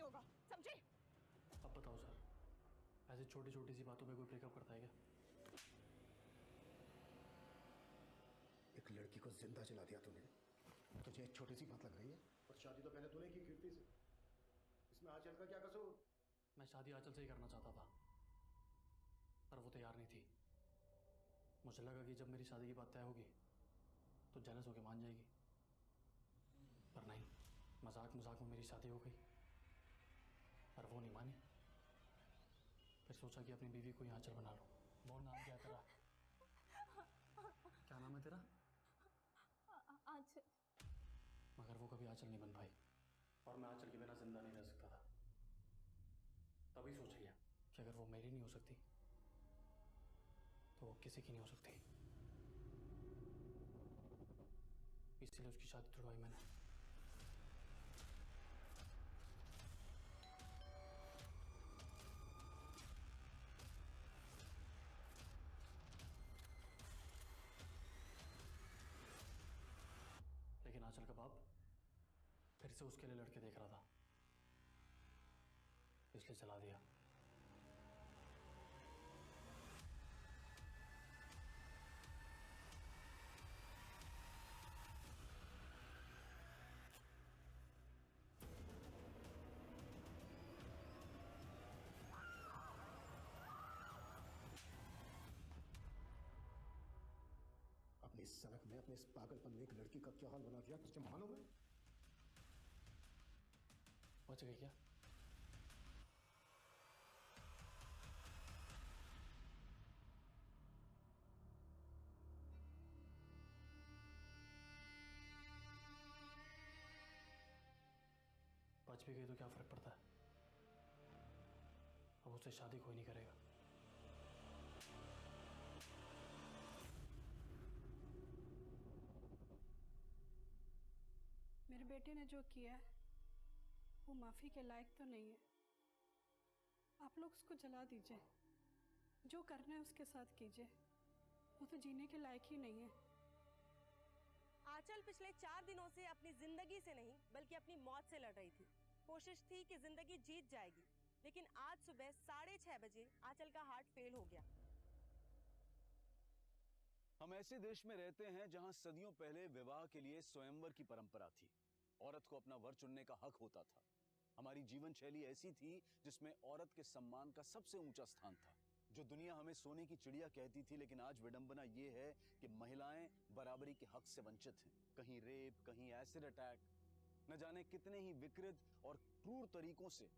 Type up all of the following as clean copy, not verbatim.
होगा, समझे? अब बताओ सर, ऐसी छोटी छोटी सी बातों पे कोई ब्रेकअप करता है क्या? एक लड़की को जिंदा जला दिया तूने, तुझे एक छोटी सी बात लग रही है? और शादी तो पहले तूने की कीर्ति से, इसमें आंचल का क्या कसूर? मैं शादी आंचल से ही करना चाहता था, पर वो तैयार नहीं थी। मुझे लगा कि जब मेरी शादी की बात तय होगी तो जेलस होके मान जाएगी, पर नहीं, मजाक मजाक में मेरी शादी हो गई। पर वो नहीं मानी। फिर सोचा कि अपनी बीवी को ही आंचल बना लो। बोल, नाम क्या है तेरा? क्या नाम है तेरा? आंचल। मगर वो कभी आंचल नहीं बन पाई, और मैं आंचल के बिना जिंदा नहीं रह सकता था। तभी सोच लिया कि अगर वो मेरी नहीं हो सकती तो वो किसी की नहीं हो सकती, इसलिए उसकी शादी तुड़वाई मैंने। लेकिन आंचल का बाप फिर से उसके लिए लड़के देख रहा था, इसलिए चला दिया। अपनी सनक में, अपने इस पागलपन में एक लड़की का क्या हाल बना दिया, तुझे मालूम है? बच गई क्या? बच भी गई तो क्या फर्क पड़ता है, अब उससे शादी कोई नहीं करेगा। मेरे बेटे ने जो किया है वो माफी के लायक तो नहीं है। आप लोग उसको जला दीजिए, जो करना है उसके साथ कीजिए, वो तो जीने के लायक ही नहीं है। आंचल पिछले 4 दिनों से अपनी जिंदगी से नहीं बल्कि अपनी मौत से लड़ रही थी। कोशिश थी कि जिंदगी जीत जाएगी, लेकिन आज सुबह 6:30 बजे आंचल का हार्ट फेल हो गया। हम ऐसे देश में रहते हैं जहां सदियों पहले विवाह के लिए स्वयंवर की परंपरा थी। औरत को अपना वर चुनने का हक होता था। हमारी जीवन शैली ऐसी थी जिसमें औरत के सम्मान का सबसे ऊंचा स्थान था, जो दुनिया हमें सोने की चिड़िया कहती थी। लेकिन आज विडंबना यह है कि महिलाएं बराबरी के हक से वंचित हैं। कहीं रेप, कहीं एसिड अटैक, न जाने कितने ही विकृत और क्रूर तरीकों से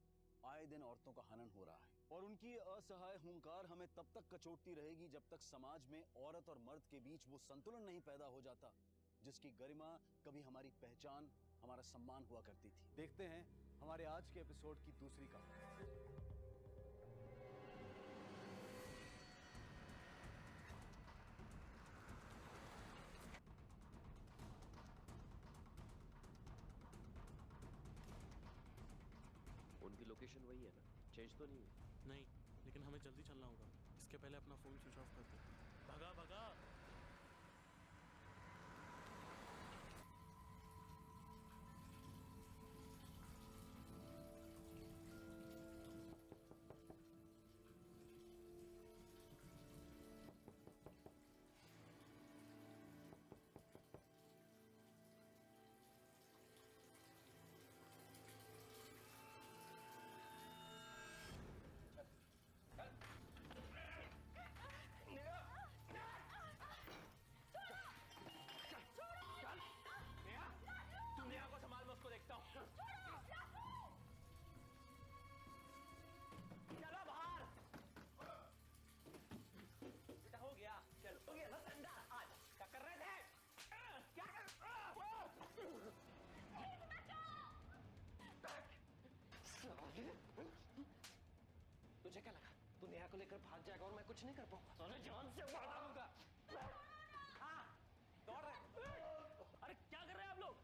आए दिन औरतों का हनन हो रहा है। और उनकी असहाय हुंकार हमें तब तक कचोटती रहेगी जब तक समाज में औरत और मर्द के बीच वो संतुलन नहीं पैदा हो जाता जिसकी गरिमा कभी हमारी पहचान, हमारा सम्मान हुआ करती थी। देखते हैं हमारे आज के एपिसोड की दूसरी कहानी। उनकी लोकेशन वही है ना, चेंज तो नहीं हुई? नहीं, लेकिन हमें जल्दी चलना होगा। इसके पहले अपना फोन स्विच ऑफ कर दे। भगा भगा। तुम नेहा को संभाल, मैं उसको देखता हूँ। चलो बाहर। बेटा हो गया, चलो हो गया ना ठंडा। आज क्या कर रहे थे? क्या कर? तुझे क्या लगा तू नेहा को लेकर भाग जाएगा और मैं कुछ नहीं कर पाऊंगा? तो जान से मार डालूंगा। हाँ, दौड़ रहे। अरे क्या कर रहे हैं आप लोग?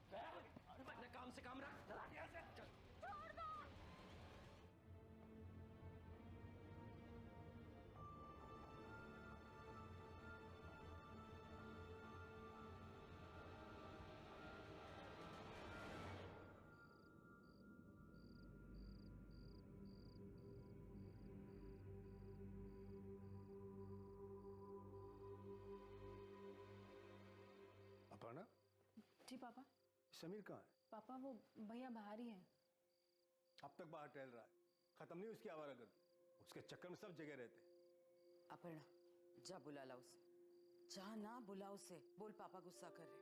अरे अपने काम से काम रख, चला यहाँ से। चल। छोड़ दो। पापा। समीर कहाँ है? पापा वो भैया बाहर ही हैं। अब तक बाहर टहल रहा है, खत्म नहीं उसकी आवारागर्दी। उसके चक्कर में सब जगह रहते हैं। अपर्णा, जा बुला ला उसे। जा ना, बुला उसे। बोल पापा गुस्सा कर रहे।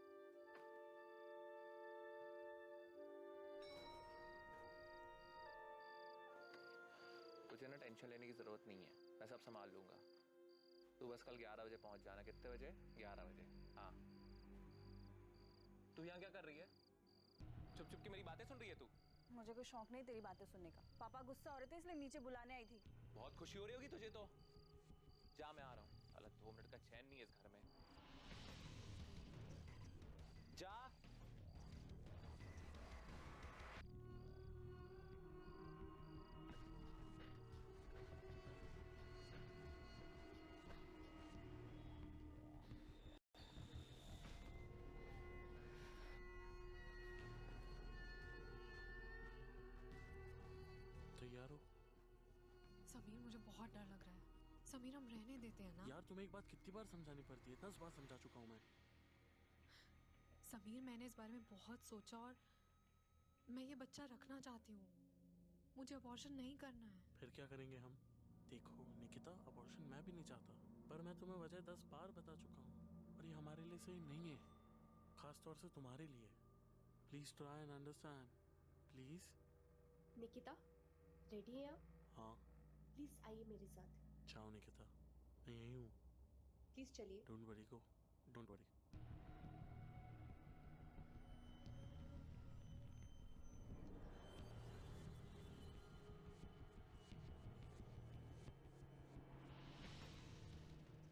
तुझे ना टेंशन लेने की जरूरत नहीं है, मैं सब संभाल लूंगा। तू बस कल 11 बजे पहुंच जाना। कितने बजे? 11 बजे। हाँ। तू यहाँ क्या कर रही है? चुप चुप की मेरी बातें सुन रही है तू? मुझे कोई शौक नहीं तेरी बातें सुनने का। पापा गुस्सा हो रहे थे इसलिए नीचे बुलाने आई थी। बहुत खुशी हो रही होगी तुझे तो। जा, मैं आ रहा हूँ। साला 2 मिनट का चैन नहीं है इस घर में। जा। तैयार हो? समीर मुझे बहुत डर लग रहा है। समीर हम रहने देते हैं ना? यार तुम्हें एक बात कितनी बार समझानी पड़ती है? 10 बार समझा चुका हूँ मैं। समीर मैंने इस बारे में बहुत सोचा और मैं ये बच्चा रखना चाहती हूँ। मुझे अबॉर्शन नहीं करना है। फिर क्या करेंगे हम? देखो निकिता, अबॉर्शन मैं भी नहीं चाहता, पर मैं तुम्हें वजह 10 बार बता चुका हूँ और ये हमारे लिए सही नहीं है, खास तौर से तुम्हारे लिए। Please try and understand, please. Nikita, ready है आप? हाँ। प्लीज आइए मेरे साथ। जाओ निकिता, मैं यही हूँ। प्लीज चलिए। Don't worry, go, don't worry.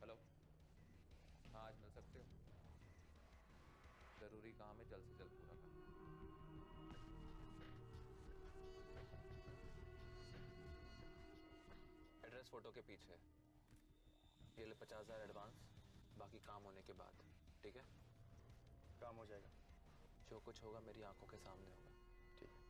Hello. हाँ, आज मिल सकते हो? जरूरी काम है, जल्द से जल्द पूरा कर। एड्रेस फोटो के पीछे है। ये ले 50,000 एडवांस, बाकी काम होने के बाद। ठीक है? काम हो जाएगा। जो कुछ होगा मेरी आंखों के सामने होगा। ठीक है।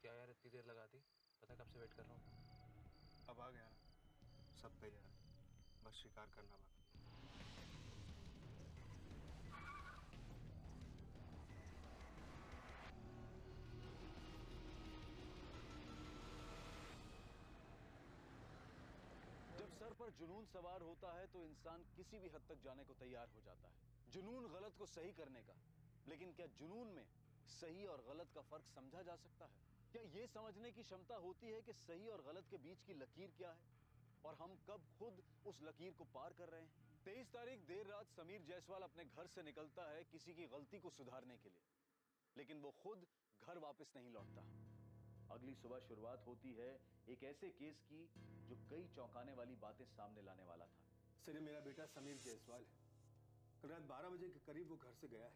क्या यार, इतनी देर लगा दी? पता कब से वेट कर रहा हूँ। अब आ गया ना, सब तैयार है, बस शिकार करना बाकी। जब सर पर जुनून सवार होता है तो इंसान किसी भी हद तक जाने को तैयार हो जाता है, जुनून गलत को सही करने का। लेकिन क्या जुनून में सही और गलत का फर्क समझा जा सकता है? क्या यह समझने की क्षमता होती है कि सही और गलत के बीच की लकीर क्या है और हम कब खुद उस लकीर को पार कर रहे हैं? 23 तारीख देर रात समीर जायसवाल अपने घर से निकलता है किसी की गलती को सुधारने के लिए, लेकिन वो खुद घर वापस नहीं लौटता। अगली सुबह शुरुआत होती है एक ऐसे केस की जो कई चौंकाने वाली बातें सामने लाने वाला था। सर, ये मेरा बेटा समीर जायसवाल है। कल रात 12 बजे के करीब वो घर से गया है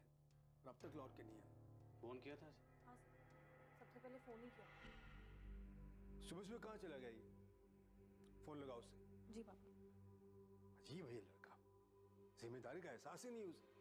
और अब तक लौट के नहीं आया। फोन किया था? हाँ, सबसे पहले फोन ही किया। सुबह सुबह कहाँ चला गया ये? फोन लगाओ उसे। जी पापा। अजीब है ये लड़का, जिम्मेदारी का एहसास ही नहीं उसे।